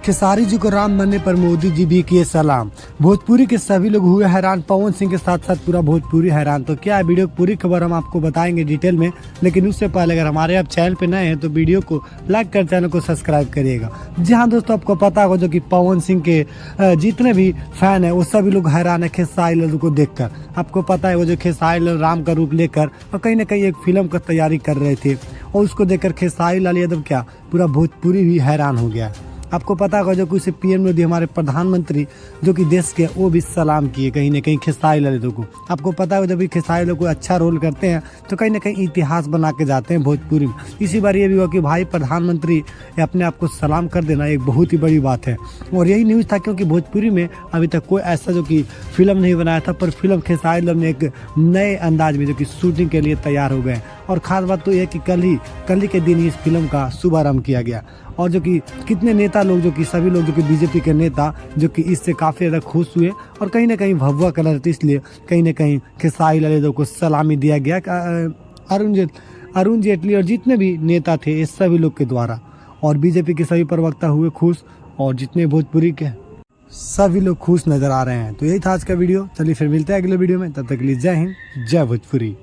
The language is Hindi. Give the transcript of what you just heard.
खेसारी जी को राम बनने पर मोदी जी भी किए सलाम। भोजपुरी के सभी लोग हुए हैरान, पवन सिंह के साथ साथ पूरा भोजपुरी हैरान। तो क्या है वीडियो पूरी खबर हम आपको बताएंगे डिटेल में, लेकिन उससे पहले अगर हमारे आप चैनल पे नए हैं तो वीडियो को लाइक कर चैनल को सब्सक्राइब करिएगा। जी हाँ दोस्तों, आपको पता होगा जो कि पवन सिंह के जितने भी फैन है वो सभी लोग हैरान है खेसारी लाल को देखकर। आपको पता है वो जो खेसारी लाल राम का रूप लेकर और कहीं ना कहीं एक फिल्म का तैयारी कर रहे थे और उसको देखकर खेसारी लाल यादव क्या पूरा भोजपुरी भी हैरान हो गया। आपको पता होगा जो कि उसे पीएम मोदी हमारे प्रधानमंत्री जो कि देश के वो भी सलाम किए कहीं ना कहीं खेसारी लाल यादव को। आपको पता है जब भी खेसारी लाल को अच्छा रोल करते हैं तो कहीं ना कहीं इतिहास बना के जाते हैं भोजपुरी में। इसी बार ये भी हुआ कि भाई प्रधानमंत्री अपने आप को सलाम कर देना एक बहुत ही बड़ी बात है और यही न्यूज़ था, क्योंकि भोजपुरी में अभी तक कोई ऐसा जो कि फिल्म नहीं बनाया था, पर फिल्म खेसारी लाल ने एक नए अंदाज में जो कि शूटिंग के लिए तैयार हो गए। और खास बात तो यह कि कल ही के दिन इस फिल्म का शुभारंभ किया गया और जो कि कितने नेता लोग जो कि सभी लोग जो कि बीजेपी के नेता जो कि इससे काफ़ी ज़्यादा खुश हुए और कहीं ना कहीं भगवा कलर थी, इसलिए कहीं ना कहीं खेसारी लाल यादव को सलामी दिया गया अरुण जेटली और जितने भी नेता थे इस सभी लोग के द्वारा। और बीजेपी के सभी प्रवक्ता हुए खुश और जितने भोजपुरी के सभी लोग खुश नज़र आ रहे हैं। तो यही था आज का वीडियो। चलिए फिर मिलते हैं अगले वीडियो में, तब तक के लिए जय हिंद, जय भोजपुरी।